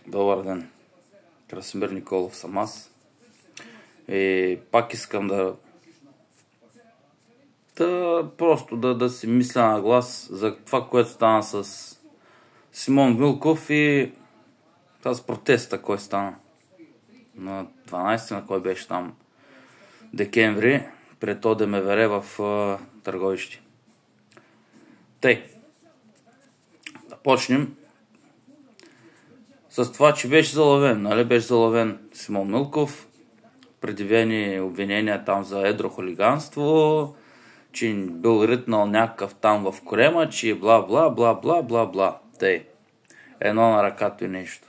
Добър ден. Красимир Николов съм аз. И пак искам просто да си мисля на глас за това, което стана с Симон Милков и тази протеста, кой стана на 12, на кой беше там декември, пред ОДМВР в Търговище. Тъй, да почнем с това, че беше заловен, нали? Беше заловен Симон Милков, предявени обвинения там за едро хулиганство, че бил ритнал някакъв там в корема, че бла-бла, бла-бла, бла-бла. Тъй, едно на ръкато и нещо.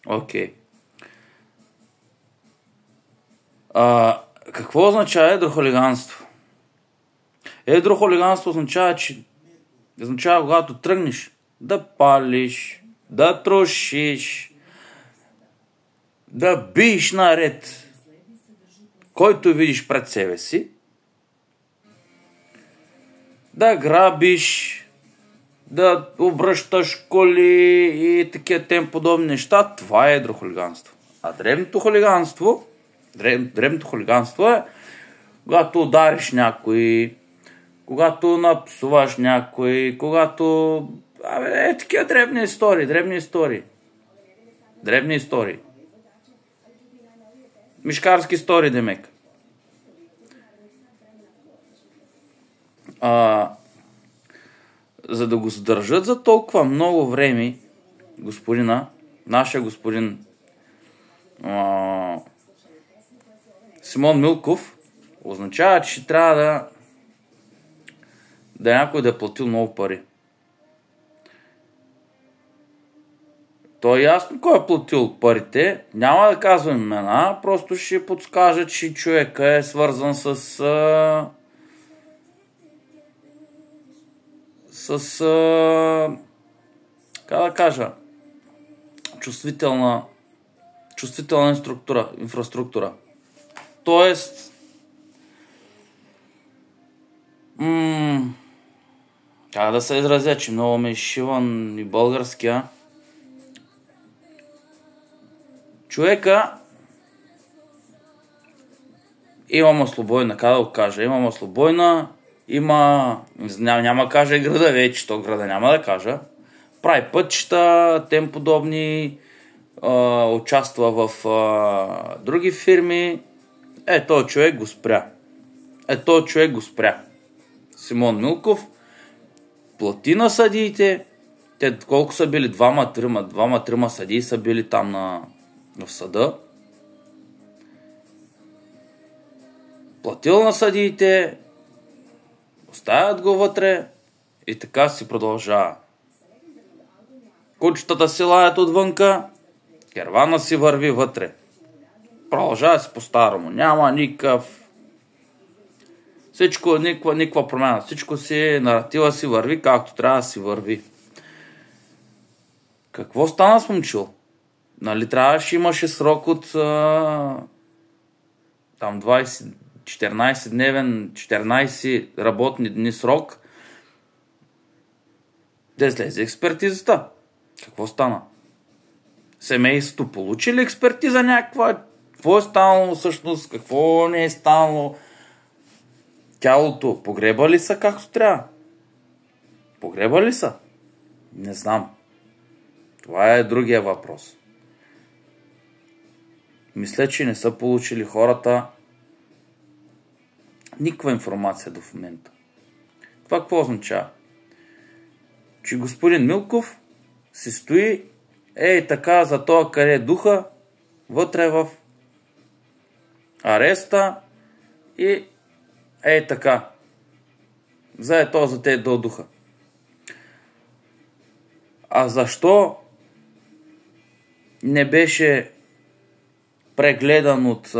Окей. Какво означава едро хулиганство? Едро хулиганство означава, когато тръгнеш да палиш, да трошиш, да биеш наред, който видиш пред себе си, да грабиш, да обръщаш коли и такива тем подобни неща, това е едро хулиганство. А дребното хулиганство е когато удариш някой, когато напсуваш някой, когато... такива дребни истории. Мишкарски истории, демек. За да го задържат за толкова много време, нашия господин Симон Милков, означава, че трябва да някой да е платил много пари. То е ясно кой е платил парите. Няма да казвам имена, просто ще подскажа, че човека е свързан с как да кажа, чувствителна инфраструктура. Тоест, как да се изразя, че много ме изшиван и българския. Човека има маслобойна, как да го кажа, няма да кажа и града вече, то града няма да кажа. Прави пътища, тем подобни, участва в други фирми. Този човек го спря. Симон Милков плати на съдиите. Те колко са били? Двама-трима съдии са били там в съда. Платил на съдиите, оставят го вътре и така си продължава. Кучетата си лаят отвънка, кервана си върви вътре. Продължава си по-старому. Няма никаква промяна. Всичко си, наратива си върви както трябва да си върви. Какво стана с момчил? Нали имаше срок от 14 работни дни срок да излезе експертизата. Какво стана? Семейството получи ли експертиза някаква? Какво е станало всъщност? Какво не е станало? Тялото погреба ли са както трябва? Погреба ли са? Не знам. Това е другия въпрос. Мисля, че не са получили хората никаква информация до момента. Това какво означава? Че господин Милков си стои така за това къде е духа, вътре в ареста и така. За те до духа. А защо не беше прегледан от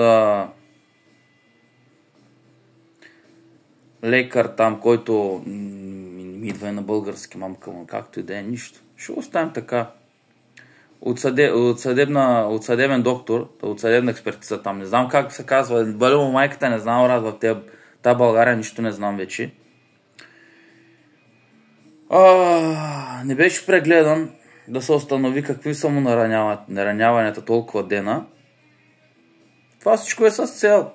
лекар там, който ми идва и на български, мамка му, както и да е, нищо. Ще оставим така. От съдебен доктор, от съдебна експертиза там, не знам как се казва, бъде майката, не знам раз в тази България, нищо не знам вече. Не беше прегледан да се установи какви са му нараняванията толкова дена. Това всичко е с цел.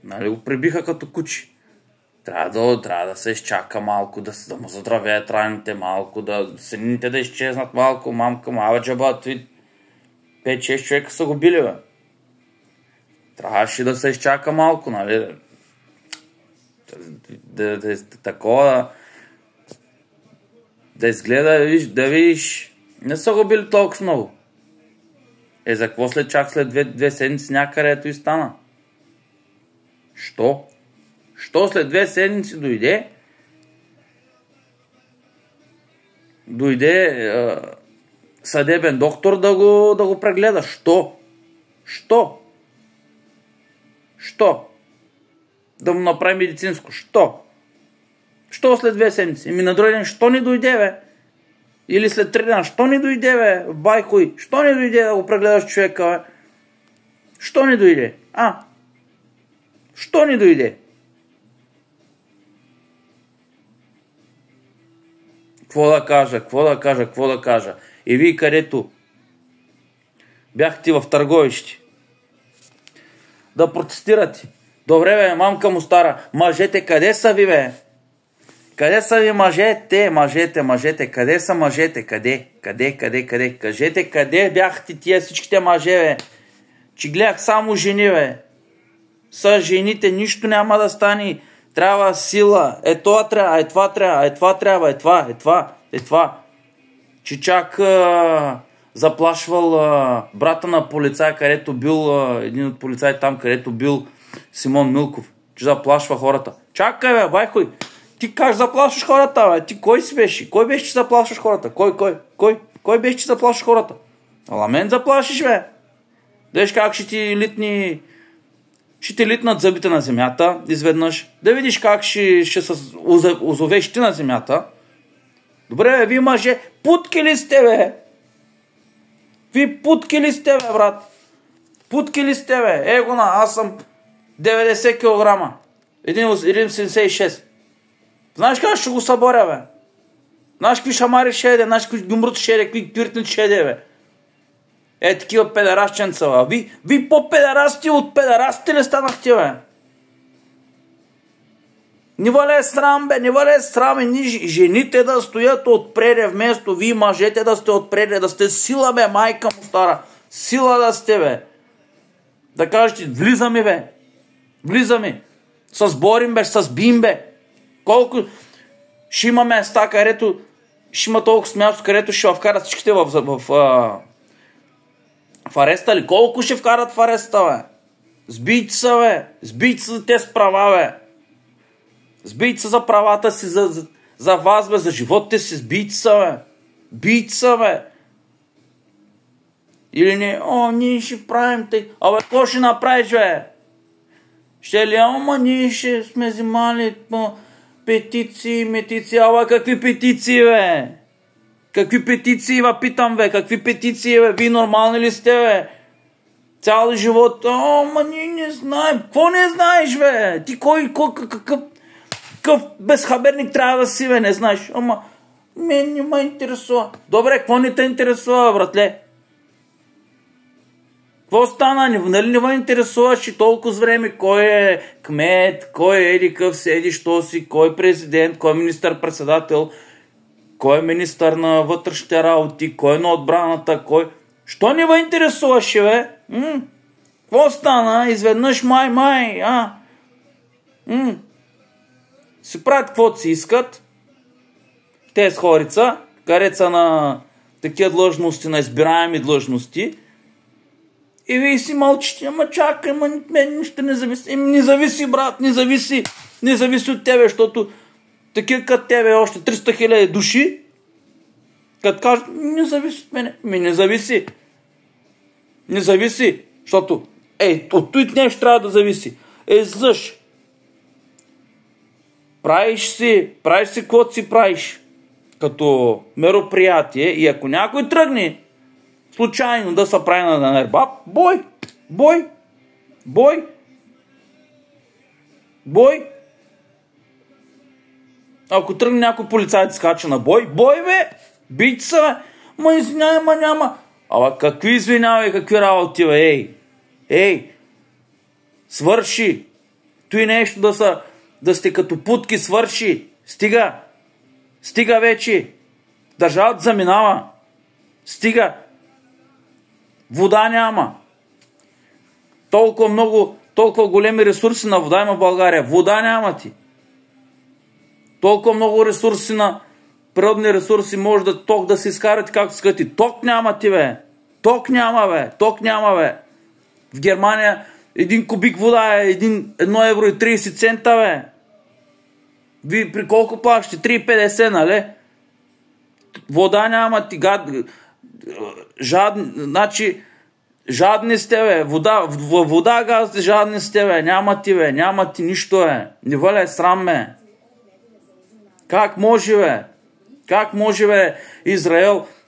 Нали го прибиха като кучи. Трябва да се изчака малко, да му заздравеят раните малко, да сините да изчезнат малко, мамка, мава джаба, 5-6 човека са го били, бе. Трябваше да се изчака малко, нали? Такова да изгледа, да видиш, не са го били толкова много. За какво чак след две седмици някъде ето и стана? Що? Що след 2 седмици дойде съдебен доктор да го прегледа? Що? Да му направи медицинско? Що след 2 седмици? На другия ден, що не дойде, бе? Или след 3 дена, що не дойде, бе? Байхой, що не дойде да го прегледаш човека, бе? Що не дойде? Що не дойде? Какво да кажа? И вие където бяхте в Търговище да протестирате. Добре, бе, мамка му стара. Мъжете, къде са ви, бе? Къде са ви мъжете? Къде са мъжете? Къде? Кажете, къде бяхте тия всичките мъже, бе? Че гледах само жени, бе. С жените нищо няма да стане. Трябва сила. Това трябва, това. Че чак заплашвал брата на полицай, където бил един от полицаи там, където бил Симон Милков. Че заплашва хората. Чакай, бе, байхой. Ти как заплашваш хората, бе? Ти кой си беше? Кой беше, че заплашваш хората? Кой беше, че заплашваш хората? Ала мен заплашиш, бе. Виж как ще ти литнат зъбите на земята изведнъж. Да видиш как ще се озовеш ти на земята. Добре, бе, ви мъже, путки ли сте, бе? Ви путки ли сте, бе, брат? Путки ли сте, бе? Аз съм 90 кг. 1,76. Знаеш как ще го съборя, бе? Знаеш какви шамари ще еде? Знаеш какви гумрут ще еде? Какви тюртни ще еде, бе? Такива педерастченца, бе. Ви по-педерасти от педерастите ли станахте, бе? Не вале срам, бе, не вале срам. Жените да стоят отпреде, вместо ви мъжете да сте отпреде, да сте сила, бе, майка му стара. Сила да сте, бе. Да кажете, влизаме, бе. Влизаме. С борим, бе, с бим, бе. Колко ще има места, където ще има толкова място, където ще вкарат всичките в ареста ли? Колко ще вкарат в ареста, бе? Сбийте са, бе. Сбийте са те с права, бе. Сбийте са за правата си, за вас, бе, за животите си. Сбийте са, бе. Бийте са, бе. Или не, ние ще правим тъй. Абе, какво ще направиш, бе? Ще ли, ние ще сме взимали петиции, метиции. Абе, какви петиции, бе? Какви петиции, бе, питам, бе? Какви петиции, бе? Вие нормални ли сте, бе? Цял живот. Ние не знаем. Какво не знаеш, бе? Ти какъв безхаберник трябва да си, бе? Не знаеш. Мен не ме интересува. Добре, какво не те интересува, братле? Какво стана? Нали не ме интересуваше толкова време кой е кмет, кой е еди къв седи, що си, кой е президент, кой е министър-председател, кой е министър на вътрешните работи, кой е на отбраната, кой... Що не ме интересуваше, бе? Какво стана? Изведнъж май, Си правят каквото си искат. Те с хорица, където са на такива длъжности, на избираеми длъжности. И вие си мълчите, чакай, мен нищо не зависи. Не зависи, брат, не зависи от тебе, защото такива като тебе още 300 000 души, като кажат, не зависи от мене. Не зависи, защото от той нещо трябва да зависи. Зъж. Правиш си каквото си правиш като мероприятие и ако някой тръгне случайно да се прави на нербаб, бой. Ако тръгне някой полицай да скача на бой, бе, бийте се, бе. Ма извинявай, ма няма. Ама какви извинявай, какви работи, бе, ей, свърши. Той нещо да сте като путки, свърши. Стига вече. Държавата заминава. Стига. Вода няма. Толкова големи ресурси на вода има в България. Вода няма ти. Толкова много ресурси на природни ресурси може ток да се изкарате както искате. Ток няма ти, бе. Ток няма, бе. В Германия 1 кубик вода е 1 евро и 30 цента, бе. Вие при колко плащате? 3,50, нали? Вода няма ти, жадни сте, бе. Вода газите, жадни сте, бе. Няма ти нищо, бе. Не валяй срам, бе. Как може, бе?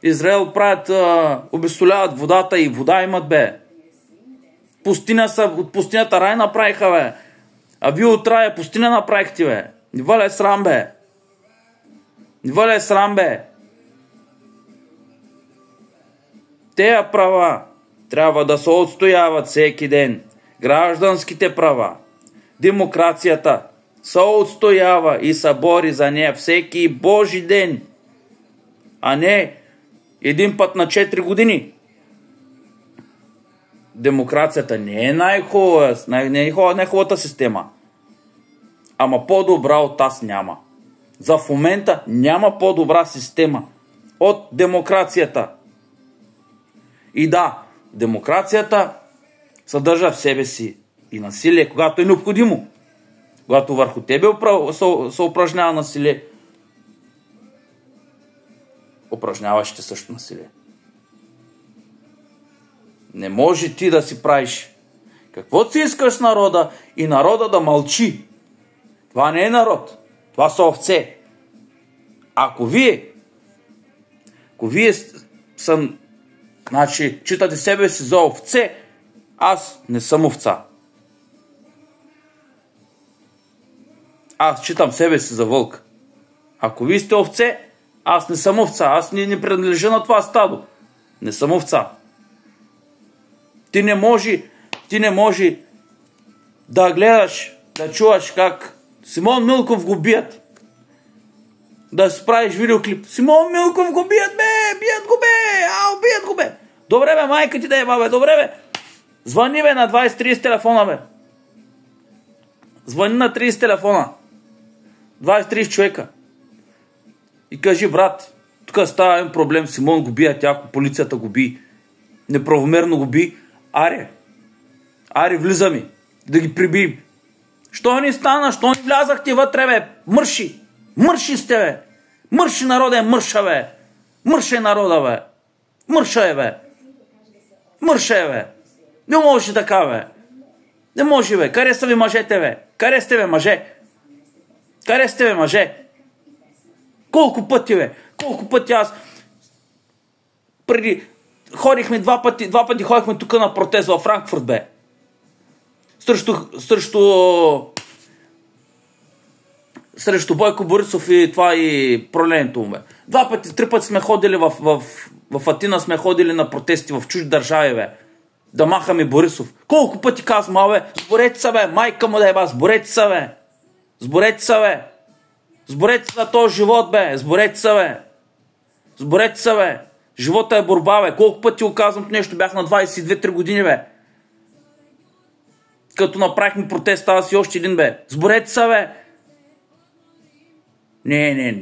Израел правят, обезсоляват водата и вода имат, бе. От пустинята рай направиха, бе. А вие от рая пустиня направихте, бе. Не валяй срам, бе. Тея права трябва да се отстояват всеки ден. Гражданските права. Демокрацията се отстоява и се бори за нея всеки Божи ден. А не един път на 4 години. Демокрацията не е най-хубавата система. Ама по-добра от тази няма. За в момента няма по-добра система от демокрацията. И да, демокрацията съдържа в себе си и насилие, когато е необходимо. Когато върху тебе се упражнява насилие, упражняващите също насилие. Не може ти да си правиш каквото си искаш с народа и народа да мълчи. Това не е народ. Това са овце. Ако вие читате себе си за овце, аз не съм овца. Аз читам себе си за вълк. Ако вие сте овце, аз не съм овца. Аз не принадлежа на това стадо. Не съм овца. Ти не може да гледаш, да чуваш как Симон Милков го бият. Да си правиш видеоклип. Симон Милков го бият, бе! Бият го, бе! Добре, бе, майка ти да е, бе! Добре, бе! Звъни, бе, на 20-30 телефона, бе! Звъни на 30 телефона. 20-30 човека. И кажи, брат, тук става един проблем. Симон го бият, ако полицията го би. Неправомерно го би. Аре, влизаме. Да ги прибием. Що ни стана? Що ни влязахте вътре, бе? Мърши сте, бе! Мърши народа е мърша, бе! Мърша е народа, бе! Мърша е, бе! Не може така, бе! Не може, бе! Къде са ви мъжете, бе? Къде сте, бе, мъже? Колко пъти аз преди ходихме два пъти ходихме тук на протест във Франкфурт, бе. Срещу Бойко Борисов и това и пролението му, бе. 2-3 пъти сме ходили в Атина, сме ходили на протести в чужди държави, бе. Да махаме Борисов. Колко пъти казвам, бе, сборете се, бе, майка му да е, бе, сборете се, бе. Сборете се за този живот, бе, сборете се, бе. Живота е борба, бе. Колко пъти го казвам нещо, бях на 22-3 години, бе. Като направихме протест, аз и още един, бе. Сборете се, бе. Не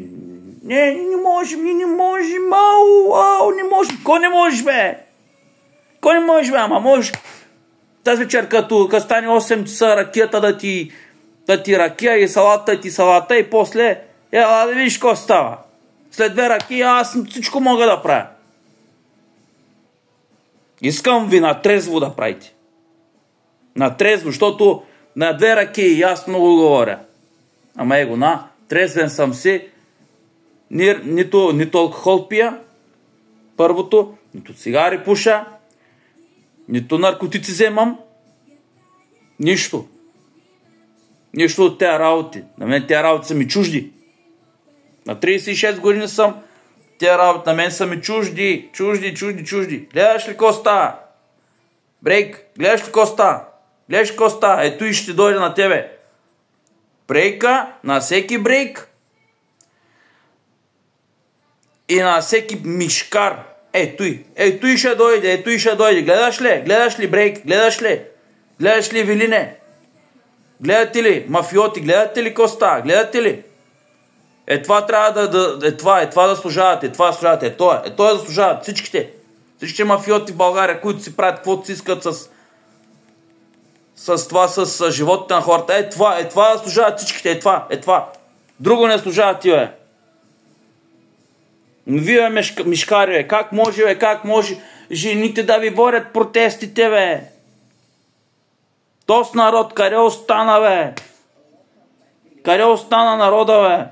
можем, не можем. Кой не можеш, бе? Ама можеш. Тази вечер, като стане 8 часа ракията да ти ракия и салата и после да видиш какво става. След 2 ракии аз всичко мога да правя. Искам ви на трезво да правите. На трезво, защото на 2 ракии аз много говоря. Ама трезвен съм си. Нито алкохол пия. Първото. Нито цигари пуша. Нито наркотици вземам. Нищо от тези работи. На мен тези работи са ми чужди. На 36 години съм. Тя работа на мен са ми чужди. Гледаш ли какво става? Брейк, гледаш ли какво става? Ето и ще дойде на тебе. Брейка, на всеки брейк и на всеки мишкар. Ето и ще дойде. Гледаш ли брейк? Гледаш ли Велине? Гледате ли мафиоти? Гледате ли какво става? Гледате ли? Това трябва това да служавате. Това да служават всичките. Всички мафиоти в България, които си правят каквото си искат с животите на хората. Това да служават всичките. Това. Друго не служават ти, бе. Вие мишкари, бе. Как може жените да ви борят протестите, бе? Тос народ, къде остана, бе? Къде остана народа, бе?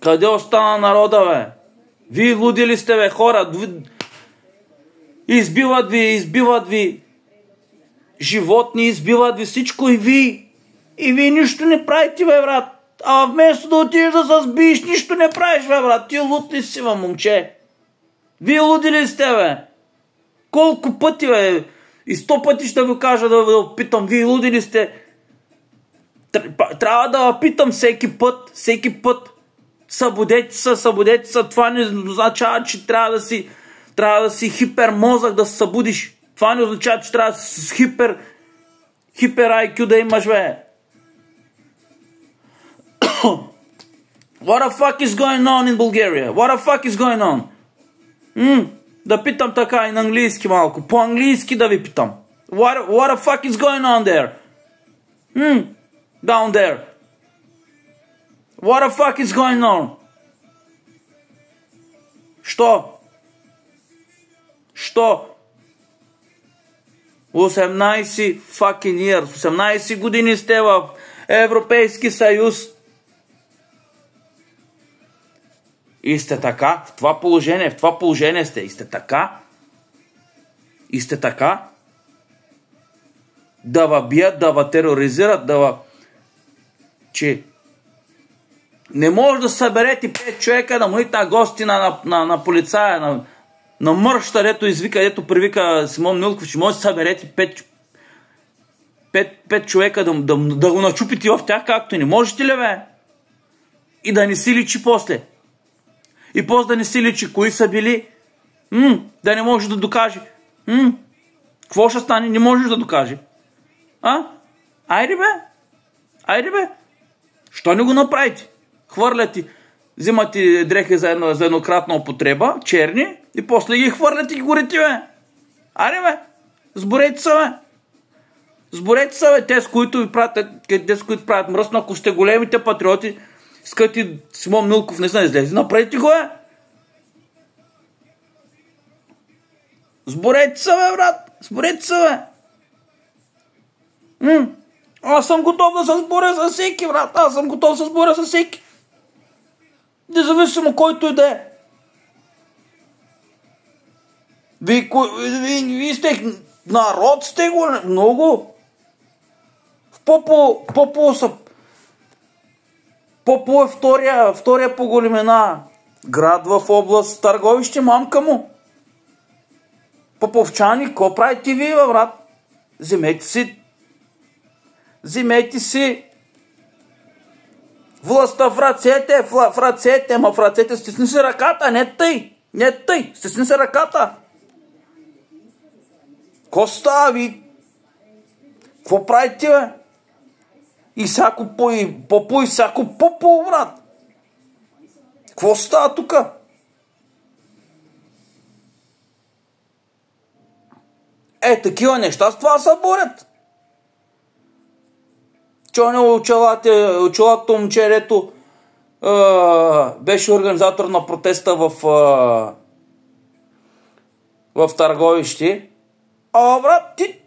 Къде остана народа, бе? Вие луди ли сте, бе, хора? Избиват ви животни, избиват ви всичко и вие нищо не правите, бе, брат. А вместо да отидеш да се сбиеш, нищо не правиш, бе, брат. Ти луд ли си, бе, момче? Вие луди ли сте, бе? Колко пъти, бе? И 100 пъти ще ви кажа да опитам. Вие луди ли сте? Трябва да питам всеки път. Събудете се. Това не означава, че трябва да си хипермозък да се събудиш. Това не означава, че трябва да си с хипер IQ да имаш, бе. What the fuck is going on in Bulgaria? What the fuck is going on? Да питам така и на английски малко. По-английски да ви питам. What the fuck is going on there? Down there. What the fuck is going on? Що? 18 fucking years. 18 години сте в Европейски съюз. И сте така, в това положение сте. И сте така. Да ва бият, да ва тероризират, че не може да съберете 5 човека да му на гости на полицая, на мърща, дето привика Симон Милков, че може да съберете 5 човека да го начупите в тях, както не можете ли, бе? И да не си личи после. И после да не си личи кои са били. Да не може да докаже. Какво ще стане? Не можеш да докаже. Айде бе. Що не го направите? Хвърляте, взимате дрехи за еднократна употреба, черни, и после ги хвърляте и ги горите, бе. Айде, бе. Сборете се, бе. Те, с които правят мръсно, ако сте големите патриоти, скъти Симон Милков не са излезе, направите го, бе. Сборете се, бе, брат. Аз съм готов да се сборя с всеки, брат. Независимо който и да е. Вие сте народ, сте го много. В Попово е втория по големина град в област Търговище, мамка му. Поповчани, какво правите вие, бе, брат? Вземете си властта в ръцете, стисни си ръката, не тъй, стисни си ръката. Ко става, ви? Какво правите, бе? И всяко попо, брат. Какво става тука? Такива неща с това се борят. Чоня очелато момчерето беше организатор на протеста в Търговище. Брат, ти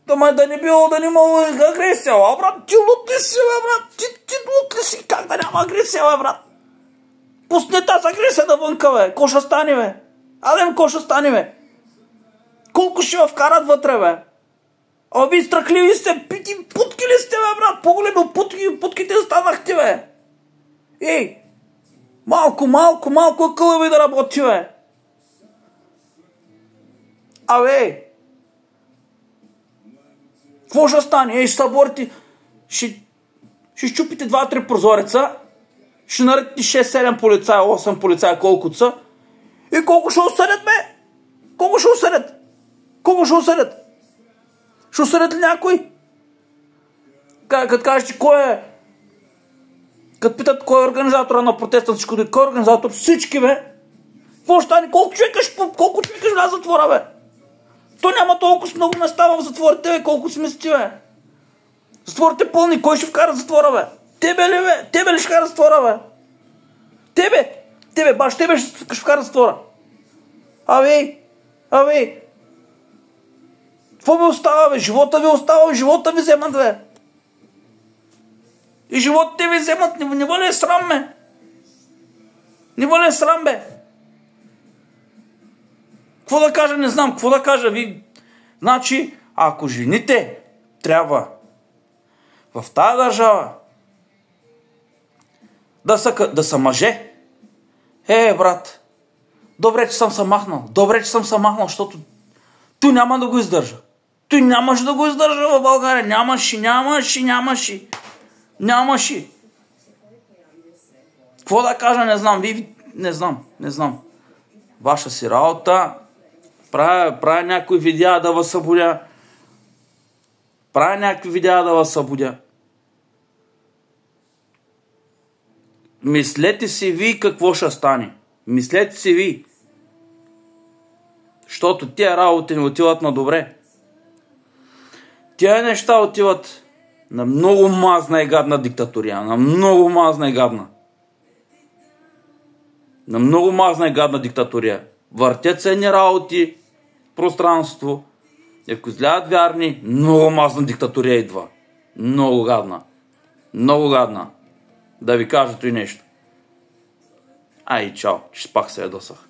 да не било да нямало агресия, брат, ти лут ли си, бе, брат, ти лут ли си, как да няма агресия, бе, брат? Пусне тази агресия навънка, бе, ко ще стане, бе? Ко ще стане, бе? Колко ще ме вкарат вътре, бе? Вие страхливи сте, путки ли сте, бе, брат? По-големи от путките станахте, бе. Малко къла да работи, бе. Абе, какво ще стане? Ще съборите, ще щупите 2-3 прозореца, ще наредите 6-7 полицая, 8 полицая, колкото са. И колко ще осъдят, бе? Колко ще осъдят? Колко ще осъдят? Ще осъдят ли някой? Като кажете кой е... Като питат кой е организатора на протеста, всичко, кой е организатор? Всички, бе! Какво ще стане? Колко човека ще влязат в затвора, бе? То няма толкова много места в затворите, бе, колко си мислите, бе? Затворите пълни, кой ще вкара в затвора, бе? Тебе ли, бе? Тебе ли ще вкара в затвора, бе? Тебе, баш тебе ще вкара в затвора. Абе, какво ви остава, бе? Живота ви остава, живота ви вземат, бе. И животите ви вземат, не бъде срам, бе. Не бъде срам, бе. Какво да кажа, не знам, какво да кажа. Значи, ако жените трябва в тази държава да са мъже, брат, добре, че съм се махнал, защото той няма да го издържа. Той нямаше да го издържа в България. Нямаше. Какво да кажа, не знам. Не знам. Ваша си работа. Правя някои видеа да вас събудя. Мислете си ви какво ще стане. Мислете си ви. Защото тия работи не отиват на добре. Тия неща отиват на много мазна и гадна диктатурия. На много мазна и гадна диктатурия. Въртят се едни работи в пространство. И ако изгледат вярни, много мазна диктатурия идва. Много гадна. Да ви кажа и нещо. Ай, чао, че пак се ядосах.